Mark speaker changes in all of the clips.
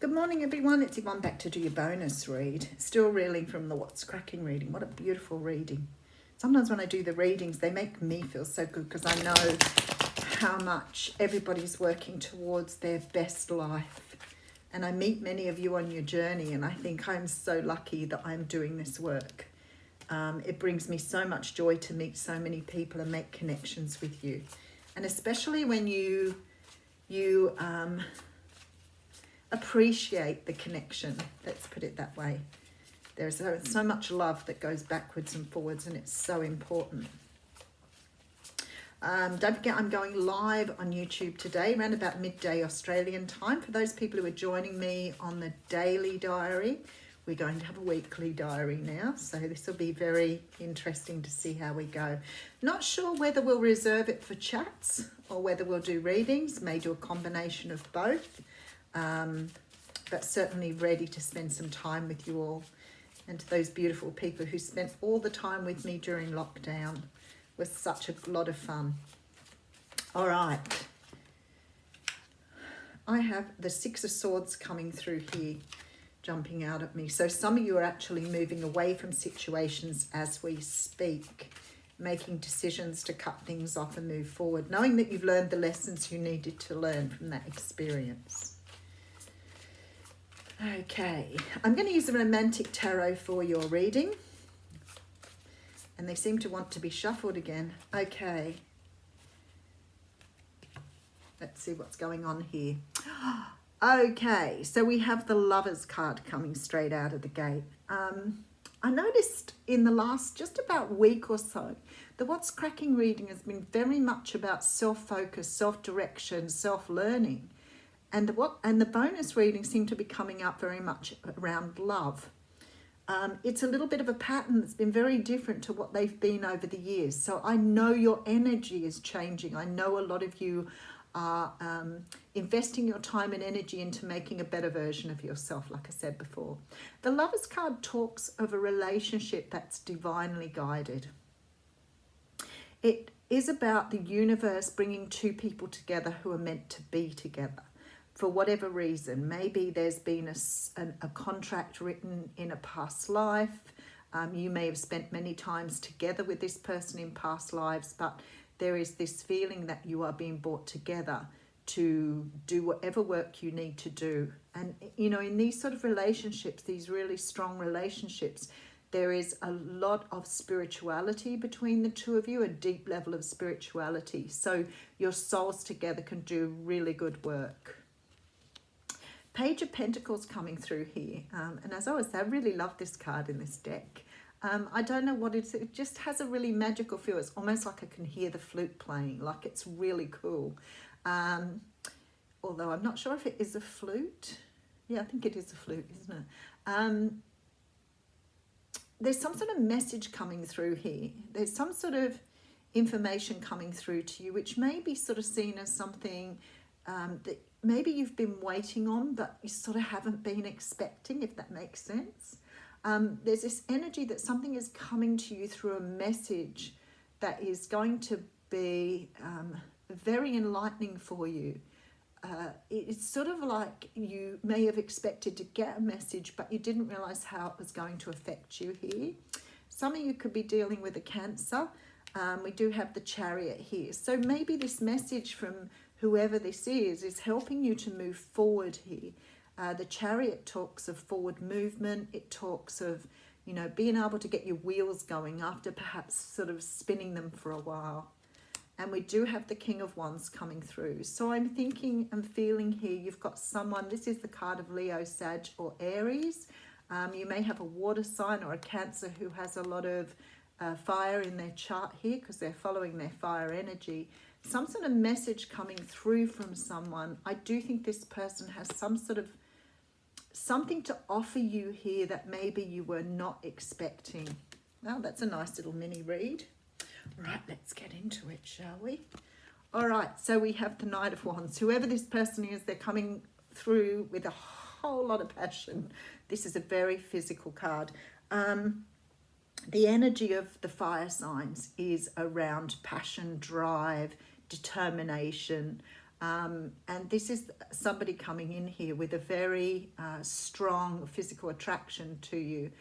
Speaker 1: Good morning, everyone. It's Yvonne back to do your bonus read. Still reeling from the What's Cracking reading. What a beautiful reading. Sometimes when I do the readings, they make me feel so good because I know how much everybody's working towards their best life. And I meet many of you on your journey, and I think I'm so lucky that I'm doing this work. It brings me so much joy to meet so many people and make connections with you. And especially when you appreciate the connection, let's put it that way. There's so much love that goes backwards and forwards, and it's so important. Don't forget, I'm going live on YouTube today around about midday Australian time. For those people who are joining me on the daily diary, we're going to have a weekly diary now, so this will be very interesting to see how we go. Not sure whether we'll reserve it for chats or whether we'll do readings, may do a combination of both. But certainly ready to spend some time with you all, and to those beautiful people who spent all the time with me during lockdown. It was such a lot of fun. All right, I have the Six of Swords coming through here, jumping out at me. So some of you are actually moving away from situations as we speak, making decisions to cut things off and move forward, knowing that you've learned the lessons you needed to learn from that experience. Okay, I'm going to use the Romantic Tarot for your reading. And they seem to want to be shuffled again. Okay. Let's see what's going on here. Okay, so we have the Lovers card coming straight out of the gate. I noticed in the last just about week or so, the What's Cracking reading has been very much about self-focus, self-direction, self-learning. And the bonus readings seem to be coming up very much around love. It's a little bit of a pattern that's been very different to what they've been over the years. So I know your energy is changing. I know a lot of you are investing your time and energy into making a better version of yourself, like I said before. The Lovers card talks of a relationship that's divinely guided. It is about the universe bringing two people together who are meant to be together. For whatever reason, maybe there's been a contract written in a past life. You may have spent many times together with this person in past lives, but there is this feeling that you are being brought together to do whatever work you need to do. And, you know, in these sort of relationships, these really strong relationships, there is a lot of spirituality between the two of you, a deep level of spirituality. So your souls together can do really good work. Page of Pentacles coming through here. And as I always say, I really love this card in this deck. I don't know what it is. It just has a really magical feel. It's almost like I can hear the flute playing. Like it's really cool. Although I'm not sure if it is a flute. Yeah, I think it is a flute, isn't it? There's some sort of message coming through here. There's some sort of information coming through to you, which may be sort of seen as something that maybe you've been waiting on, but you sort of haven't been expecting, if that makes sense. There's this energy that something is coming to you through a message that is going to be very enlightening for you. It's sort of like you may have expected to get a message, but you didn't realize how it was going to affect you here. Some of you could be dealing with a Cancer. We do have the Chariot here. So maybe this message from whoever this is helping you to move forward here. The Chariot talks of forward movement. It talks of, you know, being able to get your wheels going after perhaps sort of spinning them for a while. And we do have the King of Wands coming through. So I'm thinking and feeling here you've got someone, this is the card of Leo, Sag or Aries. You may have a water sign or a Cancer who has a lot of fire in their chart here because they're following their fire energy. Some sort of message coming through from someone. I do think this person has some sort of something to offer you here that maybe you were not expecting. Well, that's a nice little mini read. Right, let's get into it, shall we? All right, so we have the Knight of Wands. Whoever this person is, they're coming through with a whole lot of passion. This is a very physical card. The energy of the fire signs is around passion, drive, determination. And this is somebody coming in here with a very strong physical attraction to you.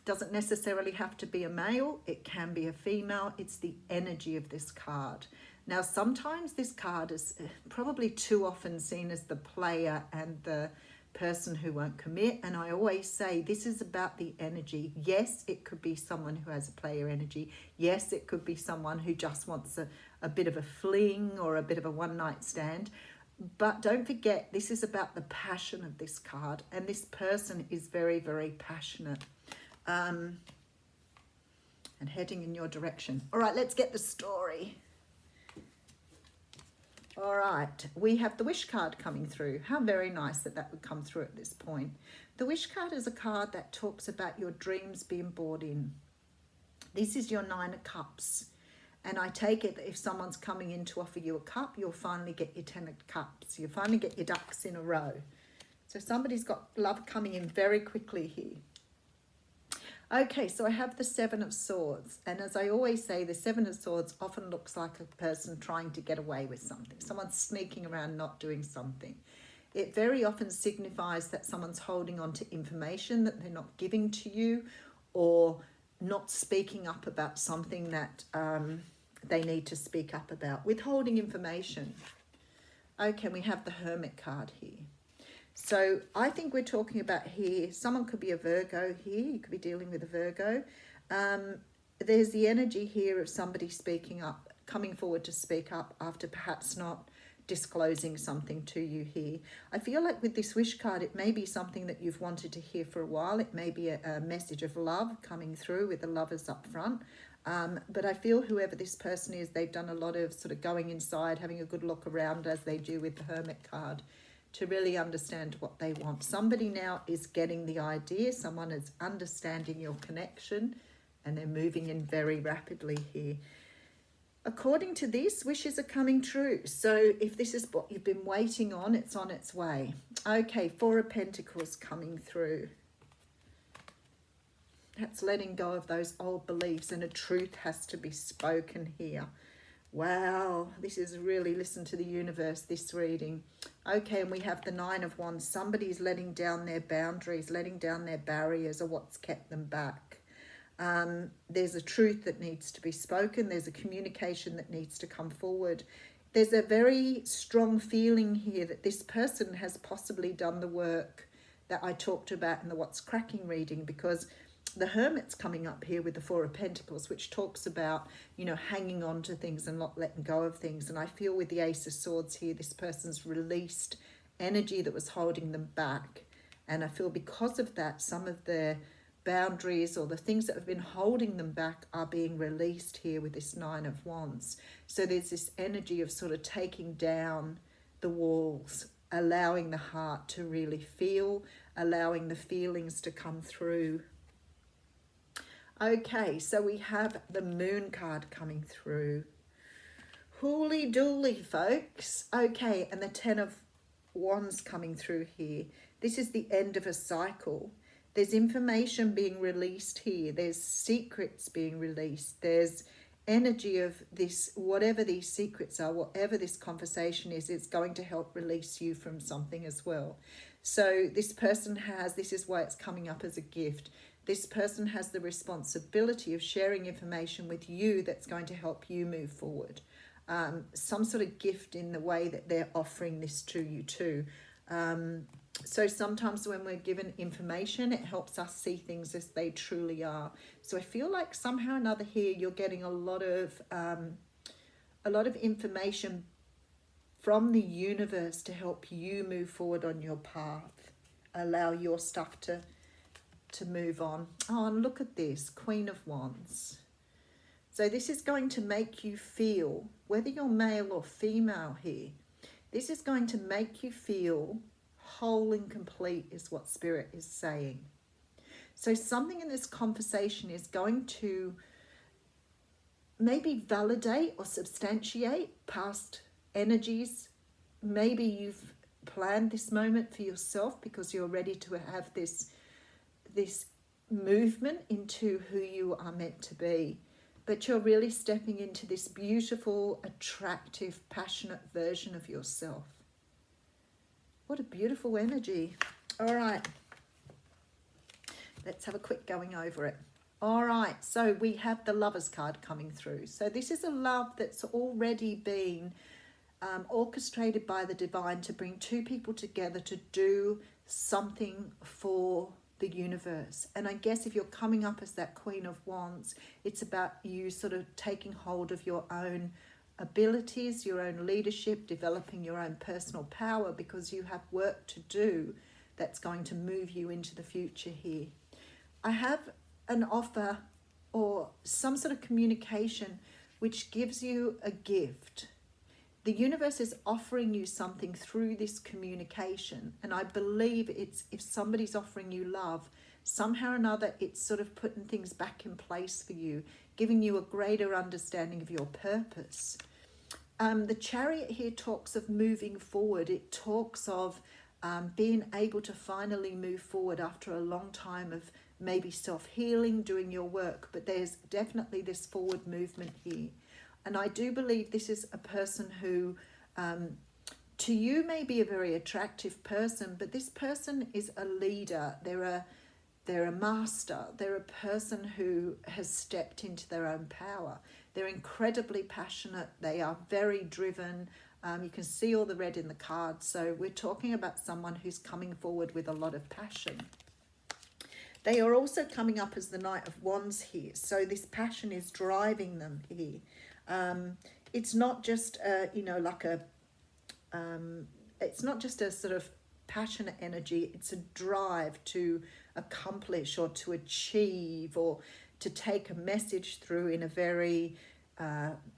Speaker 1: Doesn't necessarily have to be a male, it can be a female. It's the energy of this card. Now, sometimes this card is probably too often seen as the player and the person who won't commit. And I always say this is about the energy. Yes, it could be someone who has a player energy. Yes, it could be someone who just wants a bit of a fling or a bit of a one-night stand. But don't forget, this is about the passion of this card. And this person is very, very passionate. And heading in your direction. All right, let's get the story. All right, we have the Wish card coming through. How very nice that that would come through at this point. The Wish card is a card that talks about your dreams being brought in. This is your 9 of Cups. And I take it that if someone's coming in to offer you a cup, you'll finally get your 10 of Cups. You'll finally get your ducks in a row. So somebody's got love coming in very quickly here. Okay, so I have the 7 of Swords. And as I always say, the 7 of Swords often looks like a person trying to get away with something. Someone's sneaking around not doing something. It very often signifies that someone's holding on to information that they're not giving to you, or not speaking up about something that they need to speak up about. Withholding information. Okay, we have the Hermit card here. So I think we're talking about here, someone could be a Virgo here. You could be dealing with a Virgo. There's the energy here of somebody speaking up, coming forward to speak up after perhaps not disclosing something to you here. I feel like with this Wish card, it may be something that you've wanted to hear for a while. It may be a message of love coming through with the lovers up front. But I feel whoever this person is, they've done a lot of sort of going inside, having a good look around as they do with the Hermit card, to really understand what they want. Somebody now is getting the idea. Someone is understanding your connection, and they're moving in very rapidly here. According to this, wishes are coming true. So if this is what you've been waiting on, it's on its way. Okay, 4 of Pentacles coming through. That's letting go of those old beliefs, and a truth has to be spoken here. Wow, this is really, listen to the universe, this reading. Okay, and we have the 9 of Wands. Somebody's letting down their boundaries, letting down their barriers, or what's kept them back. There's a truth that needs to be spoken. There's a communication that needs to come forward. There's a very strong feeling here that this person has possibly done the work that I talked about in the What's Cracking reading, because the Hermit's coming up here with the 4 of Pentacles, which talks about, you know, hanging on to things and not letting go of things. And I feel with the Ace of Swords here, this person's released energy that was holding them back. And I feel because of that, some of their boundaries or the things that have been holding them back are being released here with this 9 of Wands. So there's this energy of sort of taking down the walls, allowing the heart to really feel, allowing the feelings to come through. Okay, so we have the Moon card coming through. Hooly dooly, folks. Okay, and the 10 of Wands coming through here. This is the end of a cycle. There's information being released here. There's secrets being released. There's energy of this, whatever these secrets are, whatever this conversation is, it's going to help release you from something as well. So this person has, this is why it's coming up as a gift. This person has the responsibility of sharing information with you that's going to help you move forward. Some sort of gift in the way that they're offering this to you too. So sometimes when we're given information, it helps us see things as they truly are. So I feel like somehow or another here, you're getting a lot of information from the universe to help you move forward on your path. Allow your stuff to move on. Oh, and look at this, Queen of Wands. So this is going to make you feel, whether you're male or female here, this is going to make you feel whole and complete is what Spirit is saying. So something in this conversation is going to maybe validate or substantiate past energies. Maybe you've planned this moment for yourself because you're ready to have this movement into who you are meant to be. but you're really stepping into this beautiful, attractive, passionate version of yourself. What a beautiful energy. All right. Let's have a quick going over it. All right, so we have the Lovers card coming through. So this is a love that's already been orchestrated by the divine to bring two people together to do something for the universe. And I guess if you're coming up as that Queen of Wands, it's about you sort of taking hold of your own abilities, your own leadership, developing your own personal power, because you have work to do that's going to move you into the future here. I have an offer or some sort of communication which gives you a gift. The universe is offering you something through this communication, and I believe it's, if somebody's offering you love, somehow or another it's sort of putting things back in place for you, giving you a greater understanding of your purpose. The Chariot here talks of moving forward. It talks of being able to finally move forward after a long time of maybe self-healing, doing your work, but there's definitely this forward movement here. And I do believe this is a person who, to you, may be a very attractive person, but this person is a leader. They're a master. They're a person who has stepped into their own power. They're incredibly passionate. They are very driven. You can see all the red in the card. So we're talking about someone who's coming forward with a lot of passion. They are also coming up as the Knight of Wands here. So this passion is driving them here. It's not just it's not just a sort of passionate energy. It's a drive to accomplish or to achieve or to take a message through in a very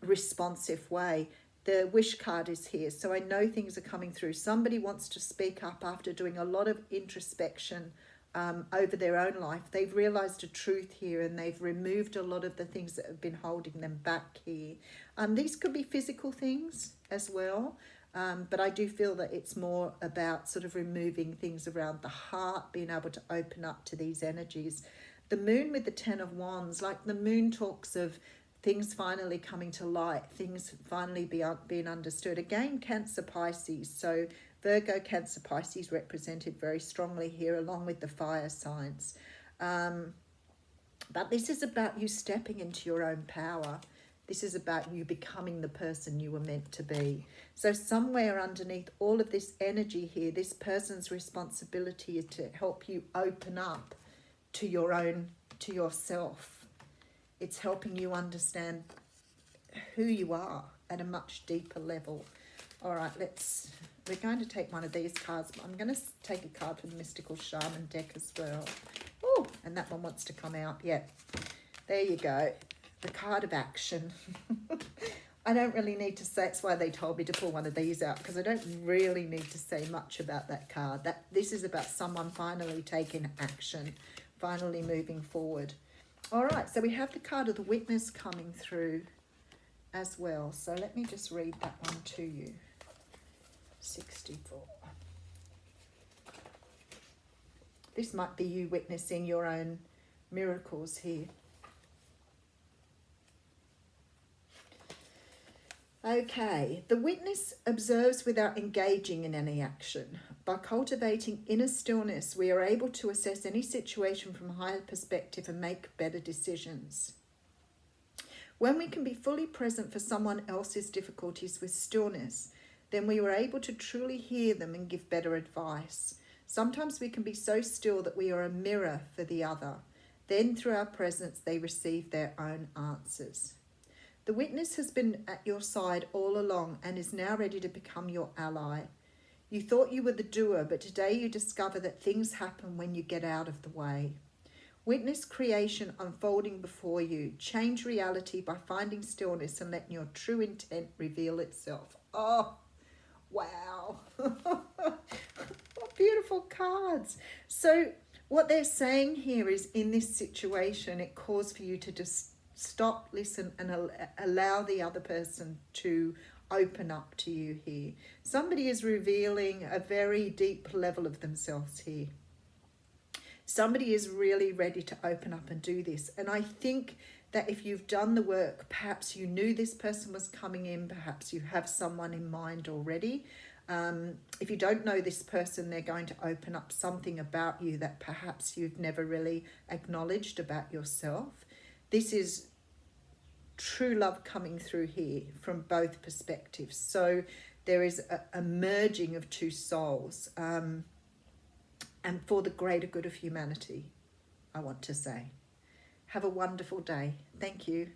Speaker 1: responsive way. The Wish card is here, so I know things are coming through. Somebody wants to speak up after doing a lot of introspection over their own life. They've realized a truth here, and they've removed a lot of the things that have been holding them back here. These could be physical things as well, but I do feel that it's more about sort of removing things around the heart, being able to open up to these energies. The Moon with the Ten of Wands, like the Moon talks of things finally coming to light, things finally being understood. Again, Cancer, Pisces, so Virgo, Cancer, Pisces represented very strongly here, along with the fire signs. But this is about you stepping into your own power. This is about you becoming the person you were meant to be. So somewhere underneath all of this energy here, this person's responsibility is to help you open up to yourself. It's helping you understand who you are at a much deeper level. All right, we're going to take one of these cards. I'm going to take a card from the Mystical Shaman deck as well. Oh, and that one wants to come out. Yeah, there you go. The card of action. I don't really need to say, that's why they told me to pull one of these out, because I don't really need to say much about that card. This is about someone finally taking action, finally moving forward. All right, so we have the card of the Witness coming through as well. So let me just read that one to you. 64. This might be you witnessing your own miracles here. Okay, the Witness observes without engaging in any action. By cultivating inner stillness, we are able to assess any situation from a higher perspective and make better decisions. When we can be fully present for someone else's difficulties with stillness, then we are able to truly hear them and give better advice. Sometimes we can be so still that we are a mirror for the other. Then through our presence, they receive their own answers. The Witness has been at your side all along and is now ready to become your ally. You thought you were the doer, but today you discover that things happen when you get out of the way. Witness creation unfolding before you. Change reality by finding stillness and letting your true intent reveal itself. Oh, wow. What beautiful cards. So what they're saying here is, in this situation, it calls for you to just stop, listen, and allow the other person to open up to you here. Somebody is revealing a very deep level of themselves here. Somebody is really ready to open up and do this. And I think that if you've done the work, perhaps you knew this person was coming in, perhaps you have someone in mind already. If you don't know this person, they're going to open up something about you that perhaps you've never really acknowledged about yourself. This is true love coming through here from both perspectives. So there is a merging of two souls, and for the greater good of humanity, I want to say. Have a wonderful day. Thank you.